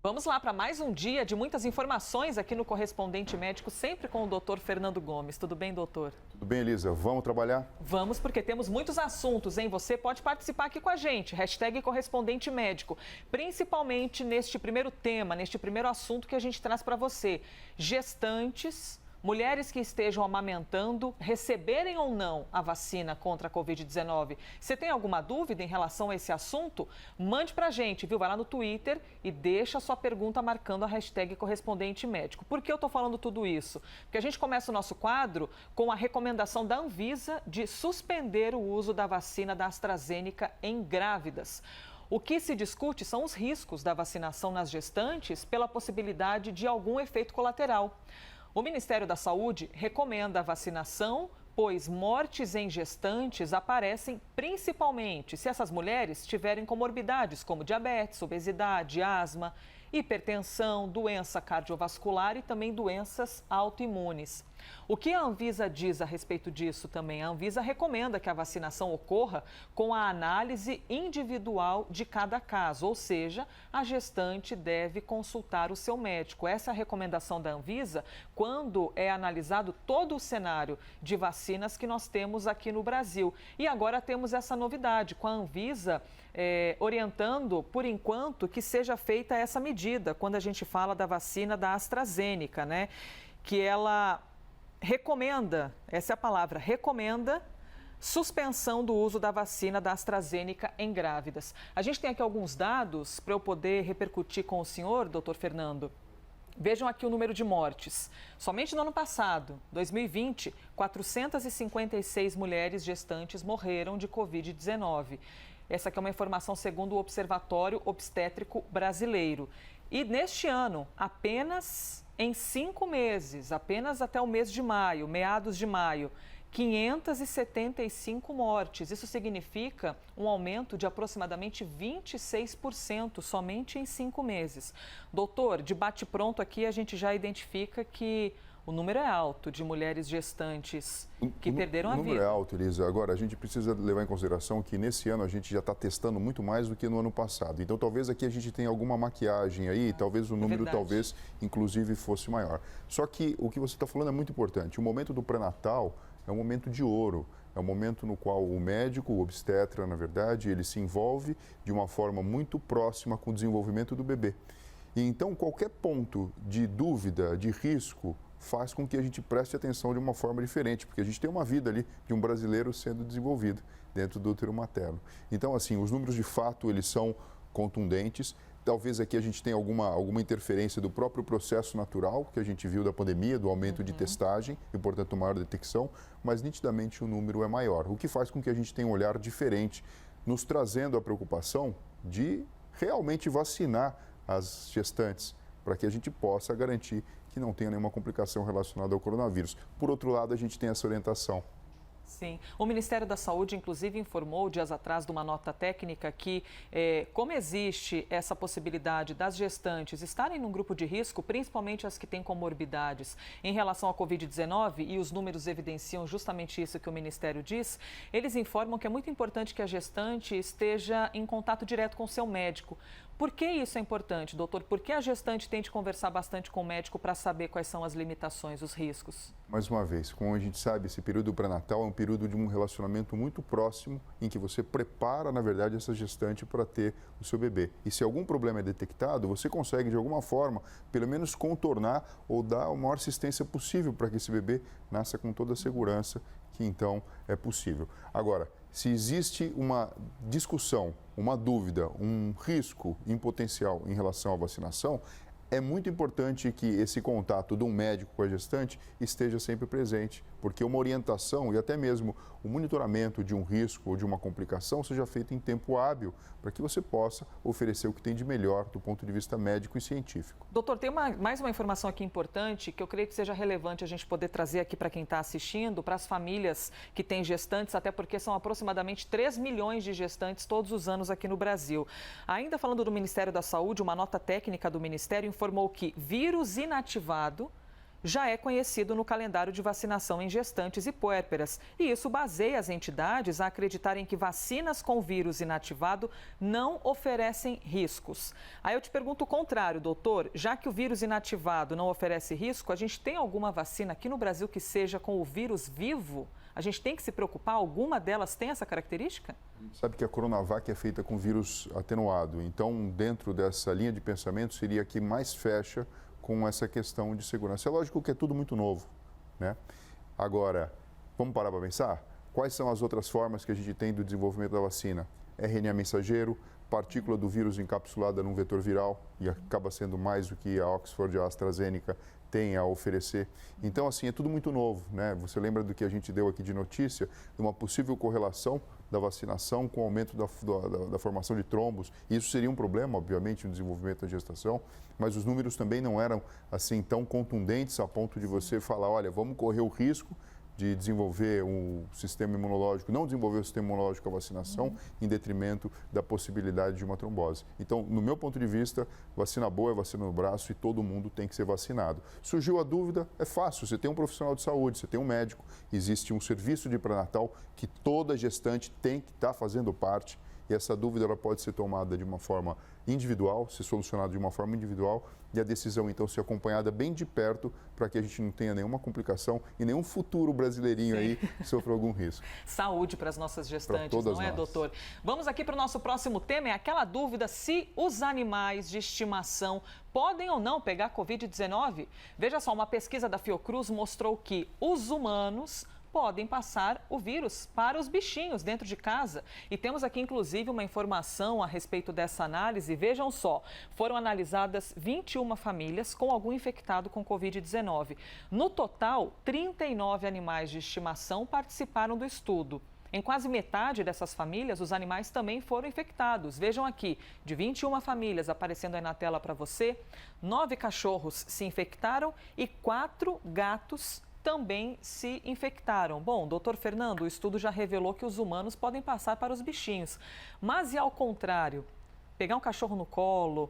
Vamos lá para mais um dia de muitas informações aqui no Correspondente Médico, sempre com o doutor Fernando Gomes. Tudo bem, doutor? Tudo bem, Elisa. Vamos trabalhar? Vamos, porque temos muitos assuntos, hein? Você pode participar aqui com a gente, hashtag Correspondente Médico, principalmente neste primeiro tema, neste primeiro assunto que a gente traz para você. Gestantes, mulheres que estejam amamentando, receberem ou não a vacina contra a Covid-19. Você tem alguma dúvida em relação a esse assunto? Mande para a gente, viu? Vai lá no Twitter e deixa a sua pergunta marcando a hashtag Correspondente Médico. Por que eu estou falando tudo isso? Porque a gente começa o nosso quadro com a recomendação da Anvisa de suspender o uso da vacina da AstraZeneca em grávidas. O que se discute são os riscos da vacinação nas gestantes pela possibilidade de algum efeito colateral. O Ministério da Saúde recomenda a vacinação, pois mortes em gestantes aparecem principalmente se essas mulheres tiverem comorbidades como diabetes, obesidade, asma, hipertensão, doença cardiovascular e também doenças autoimunes. O que a Anvisa diz a respeito disso também? A Anvisa recomenda que a vacinação ocorra com a análise individual de cada caso, ou seja, a gestante deve consultar o seu médico. Essa é a recomendação da Anvisa quando é analisado todo o cenário de vacinas que nós temos aqui no Brasil. E agora temos essa novidade, com a Anvisa orientando, por enquanto, que seja feita essa medida, quando a gente fala da vacina da AstraZeneca, né? Que ela recomenda, essa é a palavra, recomenda suspensão do uso da vacina da AstraZeneca em grávidas. A gente tem aqui alguns dados para eu poder repercutir com o senhor, doutor Fernando. Vejam aqui o número de mortes. Somente no ano passado, 2020, 456 mulheres gestantes morreram de Covid-19. Essa aqui é uma informação segundo o Observatório Obstétrico Brasileiro. E neste ano, apenas em 5 meses, apenas até o mês de maio, meados de maio, 575 mortes. Isso significa um aumento de aproximadamente 26% somente em 5 meses. Doutor, de bate-pronto aqui a gente já identifica que o número é alto de mulheres gestantes que perderam a vida. O número é alto, Elisa. Agora, a gente precisa levar em consideração que nesse ano a gente já está testando muito mais do que no ano passado. Então, talvez aqui a gente tenha alguma maquiagem aí, talvez o número, talvez, inclusive, fosse maior. Só que o que você está falando é muito importante. O momento do pré-natal é um momento de ouro. É um momento no qual o médico, o obstetra, na verdade, ele se envolve de uma forma muito próxima com o desenvolvimento do bebê. E então, qualquer ponto de dúvida, de risco, faz com que a gente preste atenção de uma forma diferente, porque a gente tem uma vida ali de um brasileiro sendo desenvolvido dentro do útero materno. Então, assim, os números de fato, eles são contundentes. Talvez aqui a gente tenha alguma interferência do próprio processo natural que a gente viu da pandemia, do aumento de testagem e, portanto, maior detecção, mas nitidamente o número é maior, o que faz com que a gente tenha um olhar diferente, nos trazendo a preocupação de realmente vacinar as gestantes, para que a gente possa garantir que não tenha nenhuma complicação relacionada ao coronavírus. Por outro lado, a gente tem essa orientação. Sim. O Ministério da Saúde, inclusive, informou dias atrás de uma nota técnica que, como existe essa possibilidade das gestantes estarem num grupo de risco, principalmente as que têm comorbidades em relação à Covid-19, e os números evidenciam justamente isso que o Ministério diz, eles informam que é muito importante que a gestante esteja em contato direto com o seu médico. Por que isso é importante, doutor? Por que a gestante tem de conversar bastante com o médico para saber quais são as limitações, os riscos? Mais uma vez, como a gente sabe, esse período pré-natal é um período de um relacionamento muito próximo em que você prepara, na verdade, essa gestante para ter o seu bebê. E se algum problema é detectado, você consegue, de alguma forma, pelo menos contornar ou dar a maior assistência possível para que esse bebê nasça com toda a segurança que, então, é possível. Agora, se existe uma discussão, uma dúvida, um risco em potencial em relação à vacinação, é muito importante que esse contato de um médico com a gestante esteja sempre presente, porque uma orientação e até mesmo o monitoramento de um risco ou de uma complicação seja feito em tempo hábil, para que você possa oferecer o que tem de melhor do ponto de vista médico e científico. Doutor, tem mais uma informação aqui importante que eu creio que seja relevante a gente poder trazer aqui para quem está assistindo, para as famílias que têm gestantes, até porque são aproximadamente 3 milhões de gestantes todos os anos aqui no Brasil. Ainda falando do Ministério da Saúde, uma nota técnica do Ministério informou que vírus inativado já é conhecido no calendário de vacinação em gestantes e puérperas. E isso baseia as entidades a acreditarem que vacinas com vírus inativado não oferecem riscos. Aí eu te pergunto o contrário, doutor. Já que o vírus inativado não oferece risco, a gente tem alguma vacina aqui no Brasil que seja com o vírus vivo? A gente tem que se preocupar? Alguma delas tem essa característica? Sabe que a Coronavac é feita com vírus atenuado. Então, dentro dessa linha de pensamento, seria a que mais fecha com essa questão de segurança. É lógico que é tudo muito novo, né? Agora, vamos parar para pensar? Quais são as outras formas que a gente tem do desenvolvimento da vacina? RNA mensageiro, partícula do vírus encapsulada num vetor viral, e acaba sendo mais do que a Oxford e a AstraZeneca tem a oferecer. Então, assim, é tudo muito novo, né? Você lembra do que a gente deu aqui de notícia, de uma possível correlação da vacinação com o aumento da formação de trombos. Isso seria um problema, obviamente, no desenvolvimento da gestação, mas os números também não eram, assim, tão contundentes a ponto de você falar, olha, vamos correr o risco de desenvolver um sistema imunológico, não desenvolver o sistema imunológico com a vacinação, em detrimento da possibilidade de uma trombose. Então, no meu ponto de vista, vacina boa é vacina no braço e todo mundo tem que ser vacinado. Surgiu a dúvida, é fácil, você tem um profissional de saúde, você tem um médico, existe um serviço de pré-natal que toda gestante tem que estar fazendo parte, e essa dúvida ela pode ser tomada de uma forma individual, ser solucionada de uma forma individual, e a decisão, então, ser acompanhada bem de perto para que a gente não tenha nenhuma complicação e nenhum futuro brasileirinho aí sofra algum risco. Saúde para as nossas gestantes, não é, doutor? Vamos aqui para o nosso próximo tema, é aquela dúvida se os animais de estimação podem ou não pegar Covid-19. Veja só, uma pesquisa da Fiocruz mostrou que os humanos podem passar o vírus para os bichinhos dentro de casa. E temos aqui, inclusive, uma informação a respeito dessa análise. Vejam só, foram analisadas 21 famílias com algum infectado com Covid-19. No total, 39 animais de estimação participaram do estudo. Em quase metade dessas famílias, os animais também foram infectados. Vejam aqui, de 21 famílias, aparecendo aí na tela para você, 9 cachorros se infectaram e 4 gatos também se infectaram. Bom, doutor Fernando, o estudo já revelou que os humanos podem passar para os bichinhos. Mas e ao contrário? Pegar um cachorro no colo,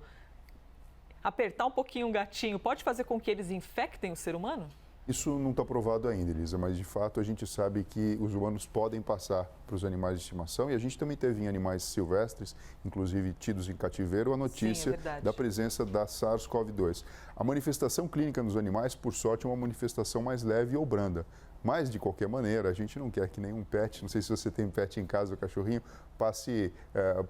apertar um pouquinho um gatinho, pode fazer com que eles infectem o ser humano? Isso não está provado ainda, Elisa, mas de fato a gente sabe que os humanos podem passar para os animais de estimação e a gente também teve em animais silvestres, inclusive tidos em cativeiro, a notícia da presença da SARS-CoV-2. A manifestação clínica nos animais, por sorte, é uma manifestação mais leve ou branda. Mas, de qualquer maneira, a gente não quer que nenhum pet, não sei se você tem pet em casa ou cachorrinho, passe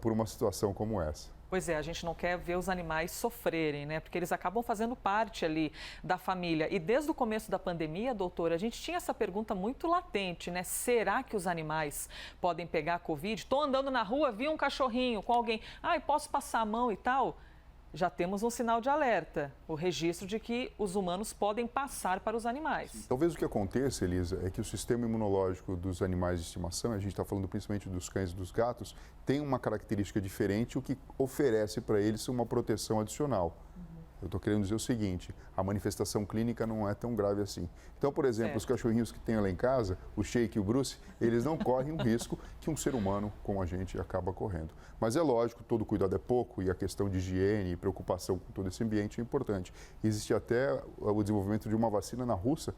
por uma situação como essa. Pois é, a gente não quer ver os animais sofrerem, né? Porque eles acabam fazendo parte ali da família. E desde o começo da pandemia, doutora, a gente tinha essa pergunta muito latente, né? Será que os animais podem pegar a Covid? Estou andando na rua, vi um cachorrinho com alguém. Ai, posso passar a mão e tal? Já temos um sinal de alerta, o registro de que os humanos podem passar para os animais. Talvez o que aconteça, Elisa, é que o sistema imunológico dos animais de estimação, a gente está falando principalmente dos cães e dos gatos, tem uma característica diferente, o que oferece para eles uma proteção adicional. Eu estou querendo dizer o seguinte, a manifestação clínica não é tão grave assim. Então, por exemplo, os cachorrinhos que tem lá em casa, o Shake e o Bruce, eles não correm o risco que um ser humano como a gente acaba correndo. Mas é lógico, todo cuidado é pouco e a questão de higiene e preocupação com todo esse ambiente é importante. Existe até o desenvolvimento de uma vacina na Rússia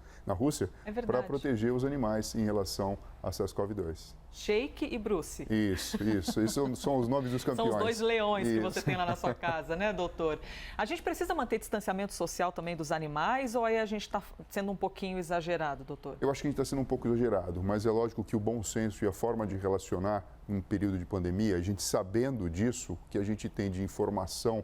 para proteger os animais em relação a SARS-CoV-2. Shake e Bruce. Isso. Esses são os nomes dos campeões. São os 2 leões que você tem lá na sua casa, né, doutor? A gente precisa manter distanciamento social também dos animais ou aí a gente está sendo um pouquinho exagerado, doutor? Eu acho que a gente está sendo um pouco exagerado, mas é lógico que o bom senso e a forma de relacionar em um período de pandemia, a gente sabendo disso, que a gente tem de informação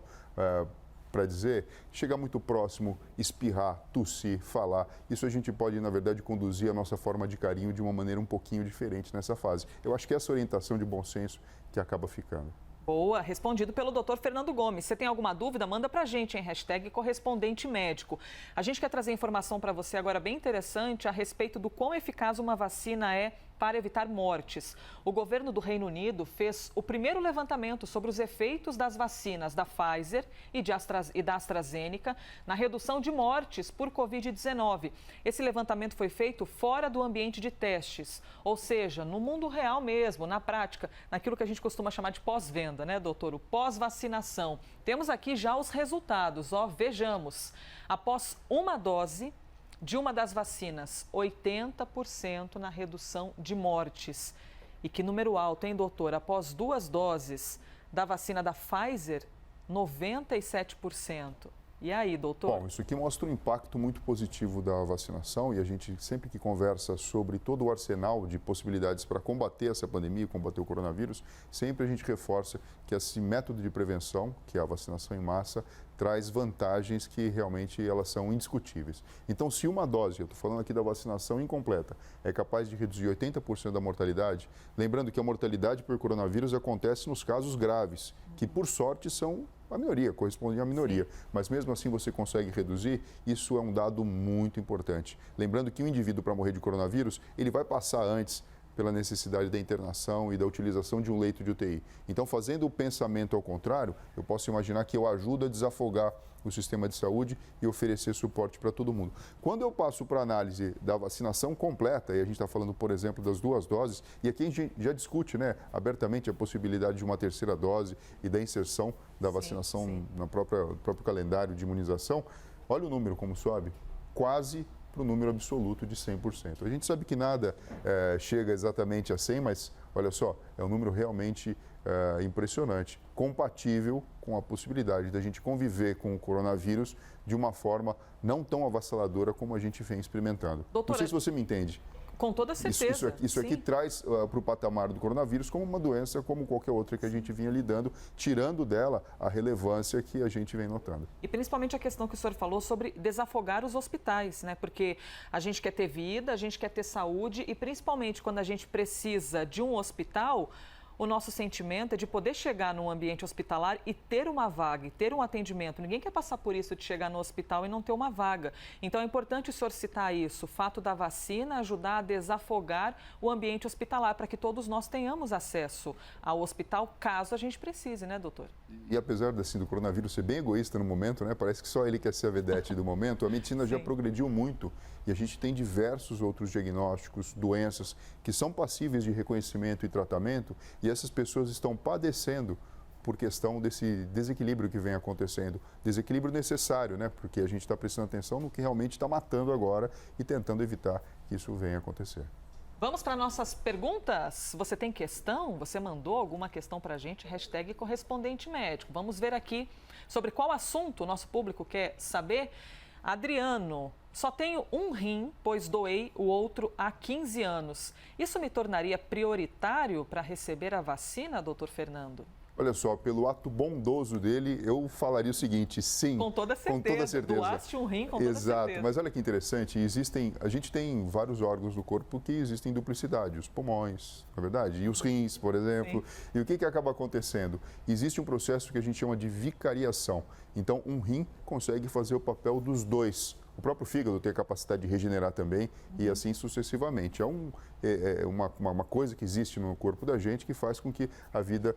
para dizer, chegar muito próximo, espirrar, tossir, falar. Isso a gente pode, na verdade, conduzir a nossa forma de carinho de uma maneira um pouquinho diferente nessa fase. Eu acho que essa orientação de bom senso que acaba ficando. Boa, respondido pelo doutor Fernando Gomes. Se tem alguma dúvida, manda pra gente em #correspondente-médico. A gente quer trazer informação para você agora bem interessante a respeito do quão eficaz uma vacina é para evitar mortes. O governo do Reino Unido fez o primeiro levantamento sobre os efeitos das vacinas da Pfizer e da AstraZeneca na redução de mortes por Covid-19. Esse levantamento foi feito fora do ambiente de testes, ou seja, no mundo real mesmo, na prática, naquilo que a gente costuma chamar de pós-venda, né, doutor? O pós-vacinação. Temos aqui já os resultados, vejamos. Após uma dose, de uma das vacinas, 80% na redução de mortes. E que número alto, hein, doutor? Após 2 doses da vacina da Pfizer, 97%. E aí, doutor? Bom, isso aqui mostra um impacto muito positivo da vacinação e a gente sempre que conversa sobre todo o arsenal de possibilidades para combater essa pandemia, combater o coronavírus, sempre a gente reforça que esse método de prevenção, que é a vacinação em massa, traz vantagens que realmente elas são indiscutíveis. Então, se uma dose, eu estou falando aqui da vacinação incompleta, é capaz de reduzir 80% da mortalidade, lembrando que a mortalidade por coronavírus acontece nos casos graves, que por sorte são a minoria, correspondem à minoria. Sim. Mas mesmo assim você consegue reduzir, isso é um dado muito importante. Lembrando que o indivíduo, para morrer de coronavírus, ele vai passar antes pela necessidade da internação e da utilização de um leito de UTI. Então, fazendo o pensamento ao contrário, eu posso imaginar que eu ajudo a desafogar o sistema de saúde e oferecer suporte para todo mundo. Quando eu passo para a análise da vacinação completa, e a gente está falando, por exemplo, das 2 doses, e aqui a gente já discute abertamente a possibilidade de uma 3ª dose e da inserção da vacinação no próprio calendário de imunização, olha o número como sobe, quase para o número absoluto de 100%. A gente sabe que nada chega exatamente a 100, mas olha só, é um número realmente impressionante, compatível com a possibilidade da gente conviver com o coronavírus de uma forma não tão avassaladora como a gente vem experimentando. Doutora, não sei se você me entende. Com toda certeza. Isso aqui traz para o patamar do coronavírus como uma doença como qualquer outra que a gente vinha lidando, tirando dela a relevância que a gente vem notando. E principalmente a questão que o senhor falou sobre desafogar os hospitais, né? Porque a gente quer ter vida, a gente quer ter saúde e principalmente quando a gente precisa de um hospital, o nosso sentimento é de poder chegar num ambiente hospitalar e ter uma vaga, e ter um atendimento. Ninguém quer passar por isso de chegar no hospital e não ter uma vaga. Então é importante o senhor citar isso, o fato da vacina ajudar a desafogar o ambiente hospitalar, para que todos nós tenhamos acesso ao hospital, caso a gente precise, né, doutor? E apesar do coronavírus ser bem egoísta no momento, parece que só ele quer ser a vedete do momento, a medicina já progrediu muito e a gente tem diversos outros diagnósticos, doenças que são passíveis de reconhecimento e tratamento e essas pessoas estão padecendo por questão desse desequilíbrio que vem acontecendo. Desequilíbrio necessário, porque a gente está prestando atenção no que realmente está matando agora e tentando evitar que isso venha a acontecer. Vamos para nossas perguntas? Você tem questão? Você mandou alguma questão para a gente? Hashtag correspondente médico. Vamos ver aqui sobre qual assunto o nosso público quer saber. Adriano, só tenho um rim, pois doei o outro há 15 anos. Isso me tornaria prioritário para receber a vacina, doutor Fernando? Olha só, pelo ato bondoso dele, eu falaria o seguinte, sim. Com toda certeza. Com toda certeza. Doaste um rim, com toda certeza. Exato, mas olha que interessante, a gente tem vários órgãos do corpo que existem duplicidade, os pulmões, na verdade, e os rins, por exemplo. Sim. E o que acaba acontecendo? Existe um processo que a gente chama de vicariação. Então, um rim consegue fazer o papel dos 2. O próprio fígado tem a capacidade de regenerar também e assim sucessivamente. É uma coisa que existe no corpo da gente que faz com que a vida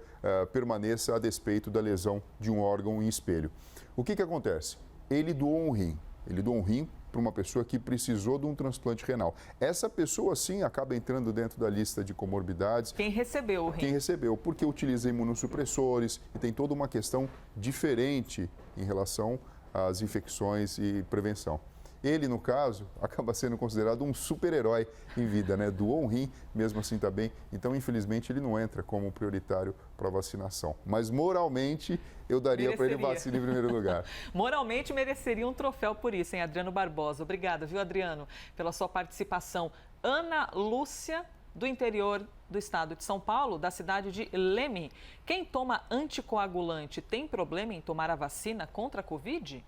permaneça a despeito da lesão de um órgão em espelho. O que acontece? Ele doou um rim. Ele doou um rim para uma pessoa que precisou de um transplante renal. Essa pessoa, sim, acaba entrando dentro da lista de comorbidades. Quem recebeu o rim? Quem recebeu, porque utiliza imunossupressores e tem toda uma questão diferente em relação às infecções e prevenção. Ele, no caso, acaba sendo considerado um super-herói em vida, Doou um rim, mesmo assim está bem. Então, infelizmente, ele não entra como prioritário para a vacinação. Mas, moralmente, eu daria para ele vacina em primeiro lugar. Moralmente, mereceria um troféu por isso, hein, Adriano Barbosa? Obrigada, viu, Adriano, pela sua participação. Ana Lúcia, do interior do estado de São Paulo, da cidade de Leme. Quem toma anticoagulante tem problema em tomar a vacina contra a Covid?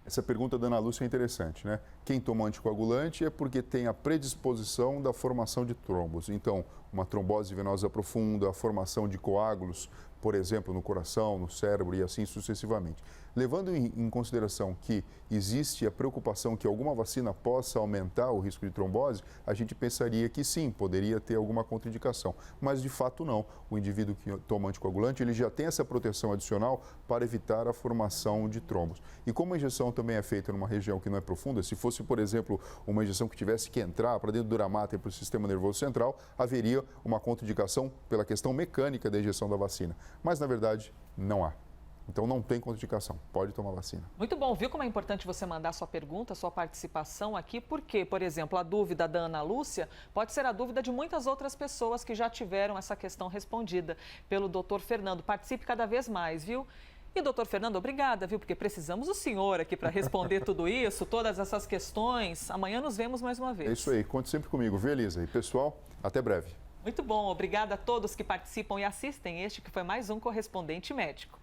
Essa pergunta da Ana Lúcia é interessante, Quem toma anticoagulante é porque tem a predisposição da formação de trombos. Então, uma trombose venosa profunda, a formação de coágulos, por exemplo, no coração, no cérebro e assim sucessivamente. Levando em consideração que existe a preocupação que alguma vacina possa aumentar o risco de trombose, a gente pensaria que sim, poderia ter alguma contraindicação. Mas, de fato, não. O indivíduo que toma anticoagulante, ele já tem essa proteção adicional para evitar a formação de trombos. E como a injeção também é feita numa região que não é profunda, se fosse, por exemplo, uma injeção que tivesse que entrar para dentro do duramata e para o sistema nervoso central, haveria uma contraindicação pela questão mecânica da injeção da vacina. Mas, na verdade, não há. Então não tem contraindicação, pode tomar vacina. Muito bom, viu como é importante você mandar sua pergunta, sua participação aqui, porque, por exemplo, a dúvida da Ana Lúcia pode ser a dúvida de muitas outras pessoas que já tiveram essa questão respondida pelo doutor Fernando. Participe cada vez mais, viu? E, doutor Fernando, obrigada, viu? Porque precisamos do senhor aqui para responder tudo isso, todas essas questões. Amanhã nos vemos mais uma vez. É isso aí, conte sempre comigo, viu, Elisa? E, pessoal, até breve. Muito bom, obrigada a todos que participam e assistem este que foi mais um Correspondente Médico.